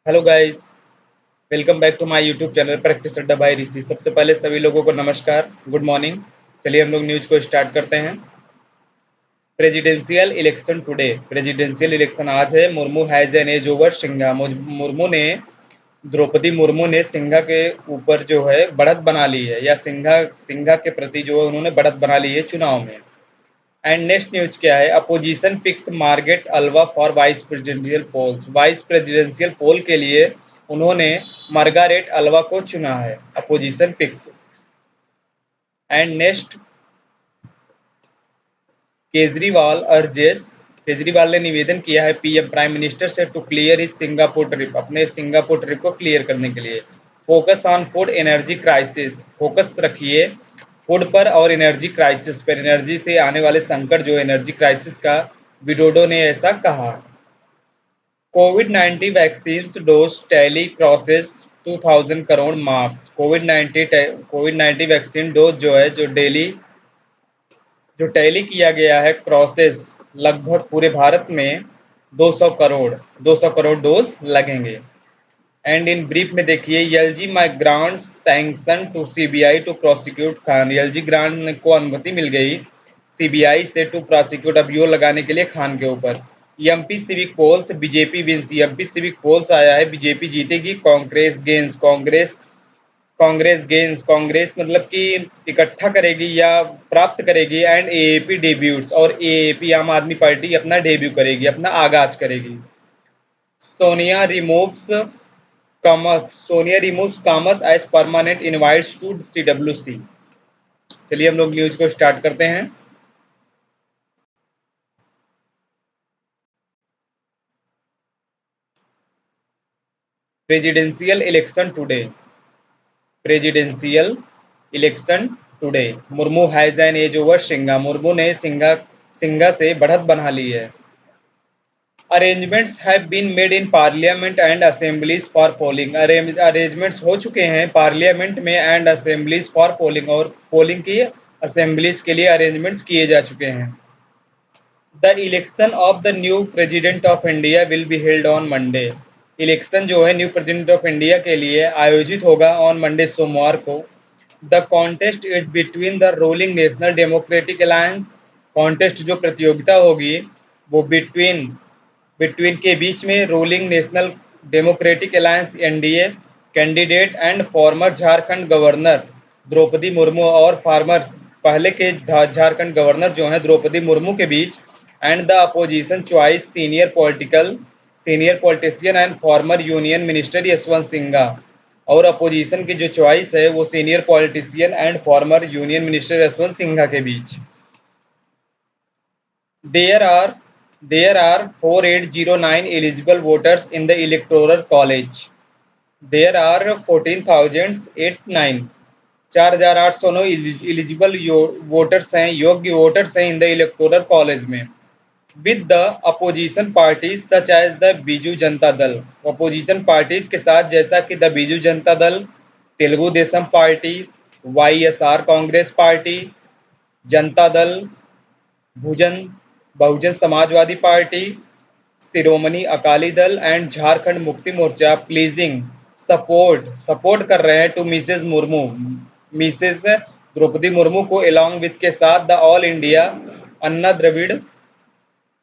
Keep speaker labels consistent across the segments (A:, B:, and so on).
A: Hello guys, welcome back to my YouTube channel practice Adda by Rishi. सबसे पहले सभी लोगों को नमस्कार, गुड मॉर्निंग। चलिए हम लोग न्यूज़ को स्टार्ट करते हैं। Presidential election today. Presidential election आज है। Murmu has an edge over Sinha. Murmu ने द्रौपदी मुर्मू ने सिंघा के ऊपर जो है बढ़त बना ली है, या सिंघा सिंघा के प्रति जो है उन्होंने बढ़त बना ली है चुनाव में। एंड नेक्स्ट न्यूज क्या है? Opposition picks Margaret Alva for vice presidential polls. Vice presidential poll के लिए उन्होंने मार्गारेट अल्वा को चुना है। Opposition picks. And next, Kejriwal ने निवेदन किया है पीएम प्राइम मिनिस्टर से टू क्लियर इस सिंगापुर ट्रिप, अपने सिंगापुर ट्रिप को क्लियर करने के लिए। Focus on food energy crisis. Focus रखिए फूड पर और एनर्जी क्राइसिस पर, एनर्जी से आने वाले संकट जो एनर्जी क्राइसिस का। विडोडो ने ऐसा कहा। कोविड-19 vaccine dose tally crosses 2000 crore marks. कोविड-19 वैक्सीन डोज जो है जो टैली किया गया है क्रॉसेस, लगभग पूरे भारत में 200 करोड़ डोज लगेंगे। एंड इन ब्रीफ में देखिए, LG may grant sanction to CBI to prosecute Khan. LG grant को अनुमति मिल गई सीबीआई से टू प्रोसिक्यूट अभियोग लगाने के लिए खान के ऊपर। MP civic polls BJP wins. MP civic polls आया है बीजेपी जीतेगी, कांग्रेस मतलब कि इकट्ठा करेगी या प्राप्त करेगी। एंड एएपी डेब्यूट्स, और एएपी आम आदमी पार्टी अपना डेब्यू करेगी, अपना आगाज करेगी। Sonia removes Kamat as permanent invites to CWC. चलिए हम लोग न्यूज को स्टार्ट करते हैं। Presidential election today. Presidential election today. Murmu has an edge over Sinha. Murmu ने सिंघा से बढ़त बना ली है। Arrangements have been made in parliament and assemblies for polling. Arrangements हो चुके हैं पार्लियामेंट में एंड असेंबलीज फॉर पोलिंग, और पोलिंग की असेंबलीज के लिए अरेंजमेंट्स किए जा चुके हैं। The election of the new president of India will be held on Monday. Election जो है न्यू प्रेसिडेंट ऑफ इंडिया के लिए आयोजित होगा ऑन मंडे, सोमवार को। The contest is between the ruling National Democratic Alliance. Contest जो प्रतियोगिता होगी वो बिटवीन के बीच में ruling National Democratic Alliance NDA candidate and former Jharkhand governor Draupadi Murmu, और फॉर्मर पहले के झारखंड गवर्नर जो हैं द्रौपदी मुर्मू के बीच। And the opposition choice senior politician and former union minister Yashwant Sinha. और अपोजिशन की जो चॉइस है वो senior politician and former union minister Yashwant Sinha के बीच। There are there are 4809 eligible voters in the electoral college. There are 14,089 4,809 eligible voters हैं, योग्य voters हैं इन द इलेक्टोरल कॉलेज में। With the opposition parties such as the Biju Janata Dal. Opposition parties के साथ जैसा कि द बीजू जनता दल, Telugu Desam party, YSR Congress party, Janata Dal, भुजन Bahujan Samajwadi party, Shiromani Akali Dal and Jharkhand Mukti Morcha pleasing support कर रहे हैं टू मिसेस द्रौपदी मुर्मू को एलॉन्ग विथ के साथ the all India Anna Dravida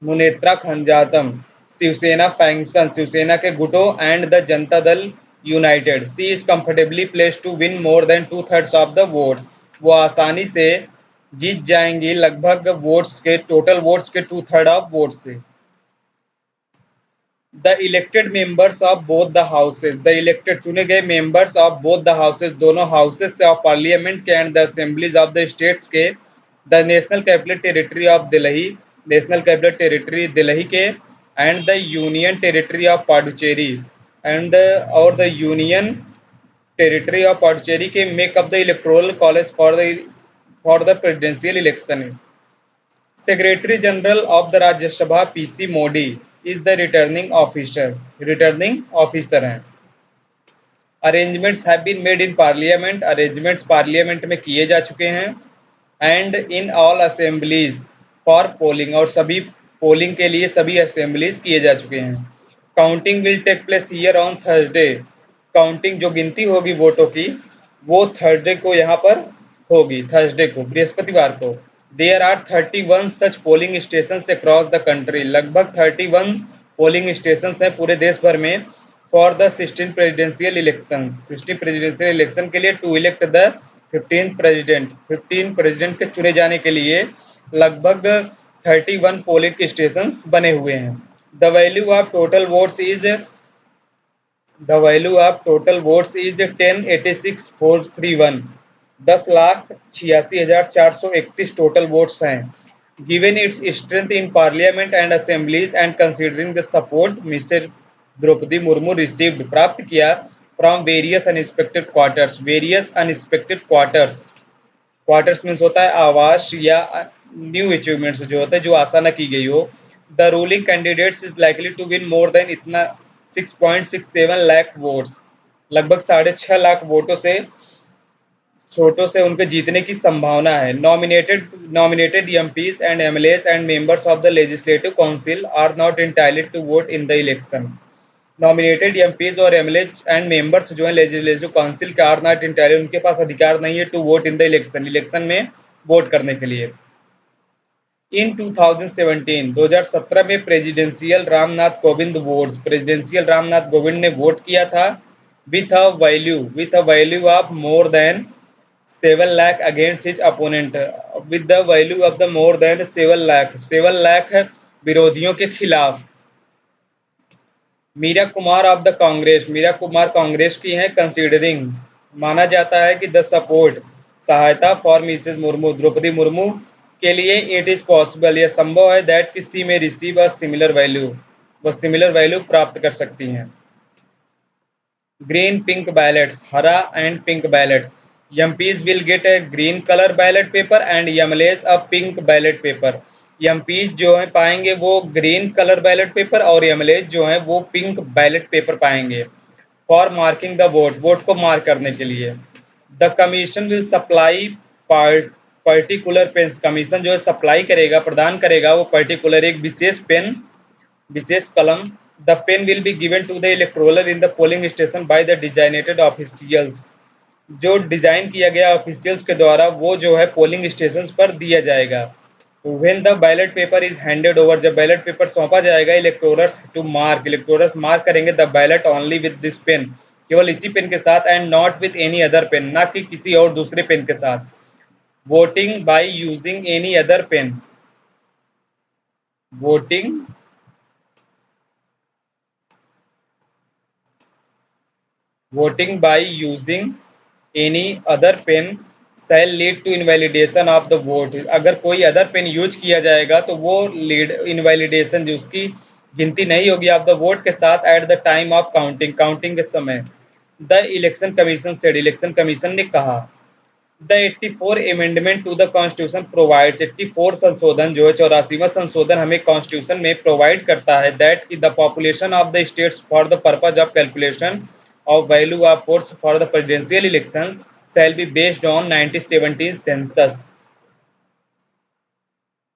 A: Munnetra Kazhagam Shiv Sena faction, Shiv Sena के गुटों and the Janata Dal United. She is comfortably place to win more than 2/3 of the votes. वो आसानी से जीत जाएंगी लगभग टोटल वोट्स के 2/3 ऑफ वोट से। The elected members of both the houses. The elected चुने गए members of both the houses, दोनों हाउसेज से ऑफ पार्लियामेंट के and the assemblies of the states के। The national capital territory of Delhi, national capital territory Delhi के, and the union territory of Puducherry और the union territory of Puducherry के make up the electoral college for the presidential election. Secretary general of the Rajya Sabha PC Modi is the returning officer हैं। Arrangements have been made in parliament. Arrangements parliament में किए जा चुके हैं। And in all assemblies for polling, और सभी polling के लिए सभी असेंबलीज किए जा चुके हैं। Counting will take place here on Thursday. Counting जो गिनती होगी वोटों की वो थर्सडे को यहाँ पर होगी, थर्सडे को, बृहस्पतिवार को। There are 31 such polling station across the country. लगभग 31 पोलिंग स्टेशन हैं पूरे देश भर में for the 16 presidential election. 16 presidential election के लिए to elect the 15 president, 15 president के चुने जाने के लिए लगभग 31 पोलिंग स्टेशन बने हुए हैं। The value of total votes is 10,86,431। 10,86,431 total votes हैं। Given its strength in parliament and assemblies and considering the support Mrs Draupadi Murmu received, प्राप्त किया from various unexpected quarters. Various unexpected quarters, quarters means होता है आवास या न्यू अचीवमेंट्स जो होता है जो आशा न की गई हो। The ruling candidates is likely to win more than इतना 6.67 लाख वोट्स। लगभग 6.5 लाख वोटों से छोटों से उनके जीतने की संभावना है। Nominated MPs and MLAs and members of the legislative council are not entitled to vote in the elections. Nominated MPs और एमएलएज एंड मेंबर्स जो है लेजिस्लेटिव काउंसिल के आर नॉट एंटाइटल्ड, उनके पास अधिकार नहीं है to vote in the election, election में वोट करने के लिए। इन 2017 में presidential Ramnath Kovind votes, presidential Ramnath Kovind ने वोट किया था with a value of more than 7 lakh against his opponent, with the value of the more than 7 lakh विरोधियों के खिलाफ। मीरा कुमार ऑफ द कांग्रेस, मीरा कुमार कांग्रेस की हैं। कंसीडरिंग, माना जाता है कि द सपोर्ट, सहायता फॉर मिसेज मुर्मू, द्रौपदी मुर्मू के लिए इट इज पॉसिबल, यह संभव है दैट कि she may receive a similar value, वह सिमिलर वैल्यू प्राप्त कर सकती हैं। ग्रीन पिंक बैलेट्स, हरा and pink ballots. MPs will get a green colour ballot paper and MLAs a pink ballot paper. MPs जो है पाएंगे वो ग्रीन कलर बैलेट पेपर और एमएलएज जो है वो पिंक बैलेट पेपर पाएंगे for marking the vote, vote को मार्क करने के लिए। The commission will supply particular pens, commission जो है सप्लाई करेगा, प्रदान करेगा वो पर्टिकुलर एक विशेष पेन, विशेष कलम। The pen will be given to the electoral in the polling station by the designated officials, जो डिजाइन किया गया ऑफिशियल्स के द्वारा वो जो है पोलिंग स्टेशन पर दिया जाएगा। When the ballot paper is handed over, जब बैलेट पेपर सौंपा जाएगा electors to mark, electors mark करेंगे the ballot only with this pen, केवल इसी पेन के साथ, and not with any other pen, ना कि किसी और दूसरे पेन के साथ। Voting by using any other pen, voting voting by using any other pen shall lead to invalidation of the vote। अगर कोई अदर पेन यूज किया जाएगा तो वो लीड इनवैलिडेशन, जो उसकी गिनती नहीं होगी ऑफ द वोट के साथ at the time of counting, counting के समय। The election commission said, election commission ने कहा। The 84 amendment to the constitution provides, 84 संशोधन जो है 84वां संशोधन हमें कॉन्स्टिट्यूशन में प्रोवाइड करता है दैट की the population of the states for the purpose of calculation of value of votes for the presidential election shall be based on 1917 census।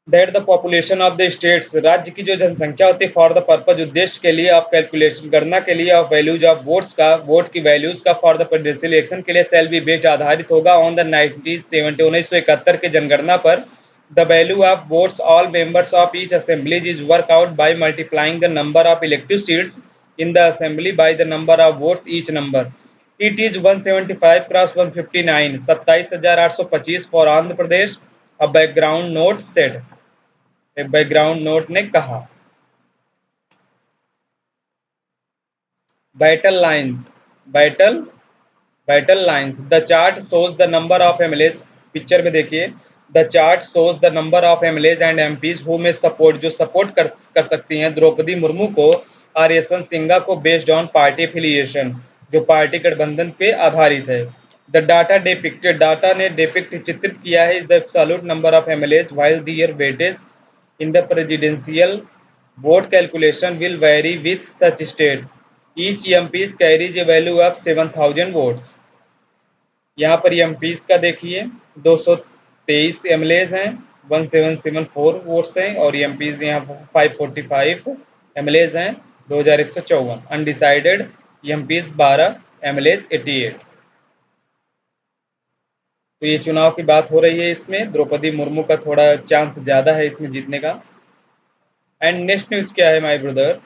A: that the population of the states, राज्य की जो जनसंख्या होती है for the purpose, उद्देश्य के लिए of calculation, गणना के लिए ऑफ वैल्यूज ऑफ वोट्स का, वोट की वैल्यूज का फॉर द प्रेसिडेंशियल इलेक्शन के लिए शैल बी बेस्ड, आधारित होगा ऑन द 1971 के जनगणना पर। The value of votes all members of each assemblies is work out by multiplying the number of elective seats in the assembly by the number of votes each number। it is 175 cross 159, 27,825 for Andhra Pradesh. a background note said, एक background note ने कहा। Battle lines, battle battle lines, the chart shows the number of MLAs, picture में देखिए, the chart shows the number of MLAs and MPs who में support, जो support कर सकती हैं द्रौपदी मुर्मू को, आर यशवंत सिन्हा को, बेस्ड ऑन पार्टी एफिलिएशन, जो पार्टी गठबंधन पे आधारित है। द डाटा डिपिक्टेड, डाटा ने डिपिक्ट चित्रित किया है is the absolute number of MLAs while their weightage in the presidential vote calculation will vary with such state. Each MPs carries a value of 7,000 votes. यहाँ पर MPs का देखिए 223 MLAs हैं, 1774 votes हैं, और एमपीज यहाँ 545 एमएलएज हैं, 2154। Undecided MPs 12, MLAs 88। तो ये चुनाव की बात हो रही है इसमें। द्रौपदी मुर्मू का थोड़ा चांस ज़्यादा है इसमें जीतने का। एंड नेक्स्ट न्यूज़ क्या है my brother?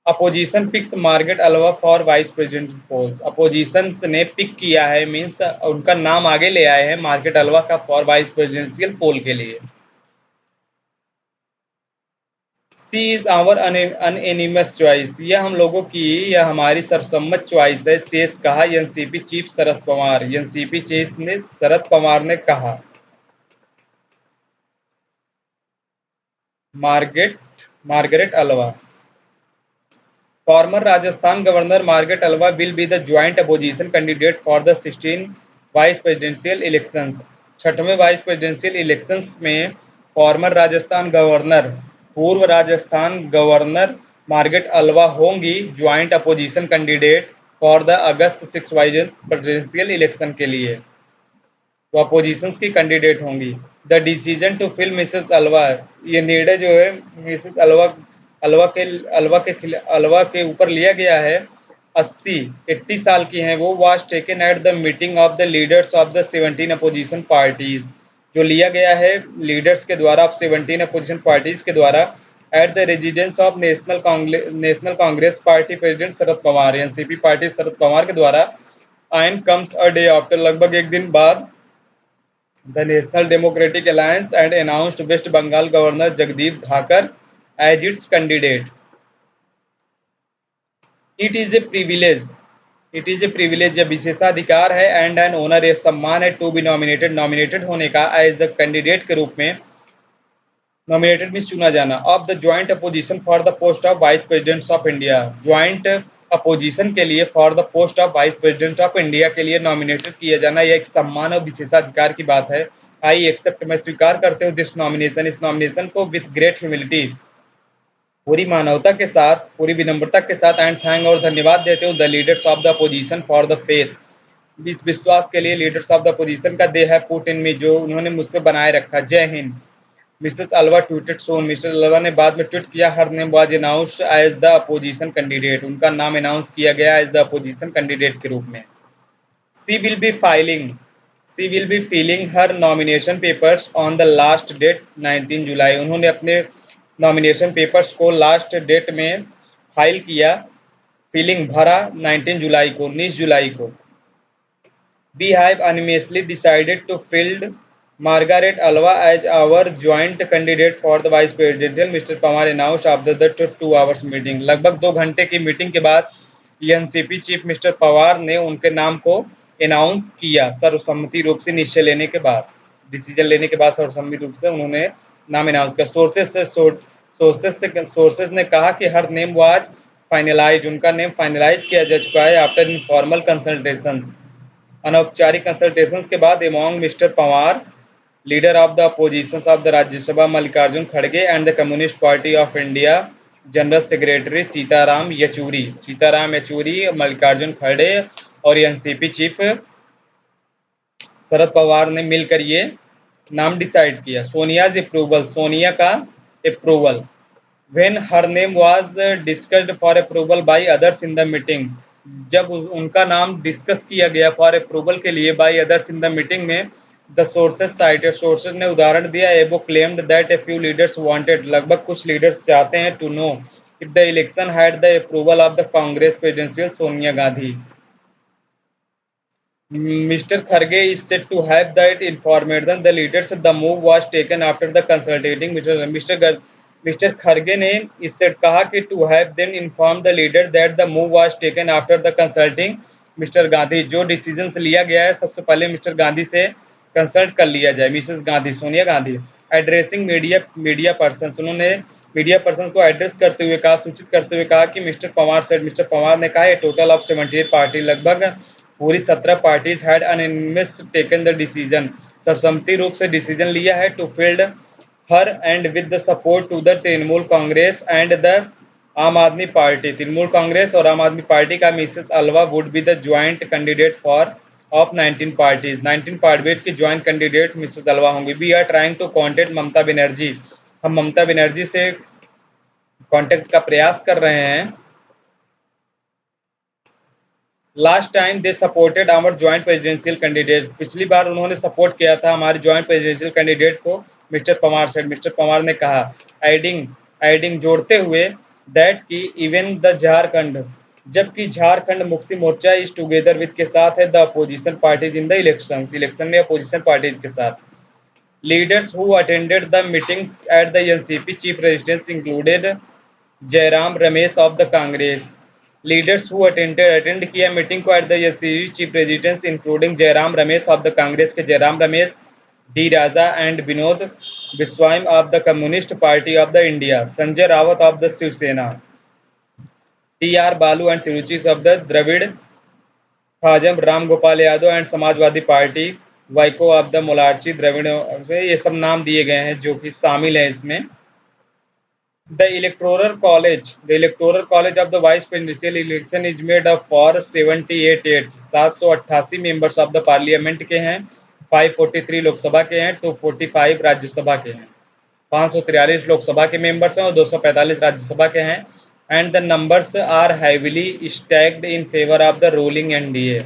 A: Opposition picks Margaret Alva for vice president polls. Opposition ने पिक किया है, मीन्स उनका नाम आगे ले आए हैं मार्गरेट अल्वा का फॉर वाइस प्रेसिडेंशियल पोल के लिए। She is our unanimous choice. यह हम लोगों की, यह हमारी सर्वसम्मत चॉइस है, शेष कहा एनसीपी चीफ शरद पवार। एनसीपी चीफ ने शरद पवार ने कहा। Margaret Margaret Alva. Former Rajasthan Governor Margaret Alva will be the joint opposition candidate for the 16 vice presidential elections. छठवें वाइस प्रेसिडेंशियल इलेक्शंस में फॉर्मर राजस्थान गवर्नर, पूर्व राजस्थान गवर्नर मार्गरेट अल्वा होंगी joint opposition candidate for the August 6 vice presidential election के लिए। वो oppositions की candidate होंगी। The decision to fill Mrs Alva, ये निर्णय जो है मिसेस अल्वा अल्वा के अल्वा के ऊपर लिया गया है। 80 साल की हैं वो। Was taken at the meeting of the leaders of the 17 opposition parties, जो लिया गया है लीडर्स के द्वारा, 17 अपोजिशन पार्टीज के द्वारा, at the residence of national congress party president Sharad Pawar, NCP party Sharad Pawar के द्वारा। And comes a day after, लगभग एक दिन बाद, the National Democratic Alliance and announced West Bengal Governor Jagdeep Dhakar as its candidate. It is a privilege. It is a privilege, यह विशेषाधिकार है, and an owner, यह सम्मान है, टू बी नॉमिनेटेड होने का, एज द कैंडिडेट के रूप में। नॉमिनेटेड मीन्स चुना जाना। Of the joint opposition for the post of vice president of India, joint opposition के लिए for the post of vice president of India के लिए नॉमिनेटेड किया जाना, यह एक सम्मान और विशेषाधिकार की बात है। आई एक्सेप्ट, मैं स्वीकार करते हूँ, दिस नॉमिनेशन, इस नॉमिनेशन को, विथ ग्रेट ह्यूमिलिटी, पूरी मानवता के साथ, पूरी विनम्रता के साथ, एंड थैंक, और धन्यवाद देते हूँ, the leaders of the opposition for the faith, इस विश्वास के लिए लीडर्स ऑफ द अपोजिशन का, दे हैव पुट इन मी, जो उन्होंने मुझ पर बनाए रखा। Jai Hind. Mrs Alva tweeted soon, Mrs Alva ने बाद में ट्वीट किया, her name was announced as the opposition candidate, उनका नाम अनाउंस किया गया एज द अपोजिशन कैंडिडेट के रूप में। She will be filing she will be filling her nomination papers on the last date 19 July. उन्होंने अपने नॉमिनेशन पेपर्स को लास्ट डेट में फाइल किया, फिलिंग भरा 19 जुलाई को, 19 जुलाई को। We have unanimously decided to field Margaret Alva as our joint candidate for the vice presidential, Mr. Pawar announced after the 2 hours meeting। लगभग 2 घंटे की मीटिंग के बाद एनसीपी चीफ मिस्टर पवार ने उनके नाम को अनाउंस किया, सर्वसम्मति रूप से निश्चय लेने के बाद, डिसीजन लेने के बाद सर्वसम्मति रूप से उन्होंने नाम अनाउंस किया। सोर्सेस ने कहा कि हर नेम वाज फाइनलाइज, उनका नेम फाइनलाइज किया जा चुका है आफ्टर इनफॉर्मल कंसल्टेशंस, अनौपचारिक कंसल्टेशंस के बाद, among mister Pawar, leader of the opposition of the Rajya Sabha Mallikarjun खड़गे, and the communist party of India general secretary Sitaram Yechury, Mallikarjun खड़गे और एनसीपी चीफ शरद पवार ने मिलकर ये नाम डिसाइड किया। सोनियाज अप्रूवल, सोनिया का approval. When her name was discussed for approval by others in the meeting, जब उनका नाम डिस्कस किया गया फॉर अप्रूवल के लिए by others in the meeting में, द सोर्सेज ने उदाहरण दिया, एबो claimed that a few leaders wanted, लगभग कुछ लीडर्स चाहते हैं, to know if the election had the approval of the Congress presidential Sonia Gandhi. Mr. Kharge is said to have that informed the leaders. The move was taken after the consulting Mr. Kharge ने इससे कहा कि to have then informed the leader that the move was taken after the consulting mister Gandhi, जो decisions लिया गया है सबसे पहले मिस्टर गांधी से कंसल्ट कर लिया जाए, Mrs Gandhi, Sonia Gandhi. Addressing media person, उन्होंने मीडिया पर्सन को एड्रेस करते हुए कहा, सूचित करते हुए कहा कि मिस्टर पवार ने कहा, टोटल ऑफ 78 पार्टी, लगभग पूरी 17 parties had unanimous taken the decision, सर्वसम्मति रूप से डिसीजन लिया है, to field her and with the support to the Trinamool Congress and the Aam Aadmi party, Trinamool Congress और आम आदमी पार्टी का, Mrs Alva would be the joint candidate for of 19 parties, 19 party की ज्वाइंट कैंडिडेट मिसेस अल्वा होंगी। We are trying to contact Mamata Banerjee, हम ममता बनर्जी से contact का प्रयास कर रहे हैं। Last time they supported our joint presidential candidate, पिछली बार उन्होंने सपोर्ट किया था हमारे ज्वाइंट प्रेसिडेंशियल कैंडिडेट को, Mr Pawar said, Mr Pawar ने कहा। एडिंग एडिंग जोड़ते हुए दैट की इवन द झारखंड, जबकि Jharkhand Mukti Morcha is together with के साथ है the opposition parties in the election में अपोजिशन पार्टीज के साथ। Leaders who attended the meeting at the NCP chief residence included Jairam Ramesh of the Congress. Leaders who attend किया मीटिंग को at the NCP chief residence including Jairam Ramesh of the Congress के Jairam Ramesh, D Raja and Vinod Biswam of the communist party of the India, Sanjay Raut of the Shiv Sena, T are बालू and Tiruchi of the Dravida Kazhagam, Ram Gopal Yadav and Samajwadi party, Vaiko of the Marumalarchi Dravida, ये सब नाम दिए गए हैं जो कि शामिल हैं इसमें। The electoral college of the vice presidential election is made up for 788 members of the parliament के हैं, 543 लोकसभा के हैं, 245 राज्यसभा के हैं, 543 लोकसभा के मेंबर्स हैं और 245 राज्यसभा के हैं। And the numbers are heavily stacked in favour of the ruling NDA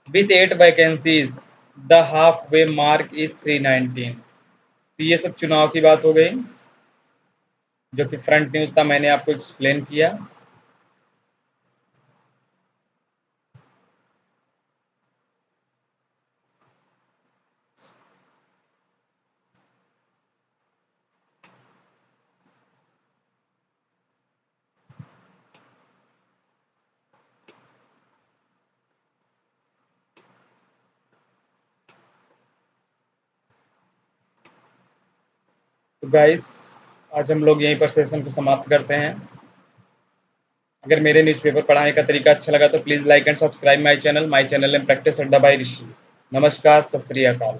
A: with 8 vacancies, the half way mark is 319। तो ये सब चुनाव की बात हो गई जो कि फ्रंट न्यूज़ था, मैंने आपको एक्सप्लेन किया। तो गाइस आज हम लोग यहीं पर सेशन को समाप्त करते हैं। अगर मेरे न्यूज़पेपर पढ़ाने का तरीका अच्छा लगा तो please like and subscribe my channel name practice Adda by ऋषि। नमस्कार, सत श्री अकाल।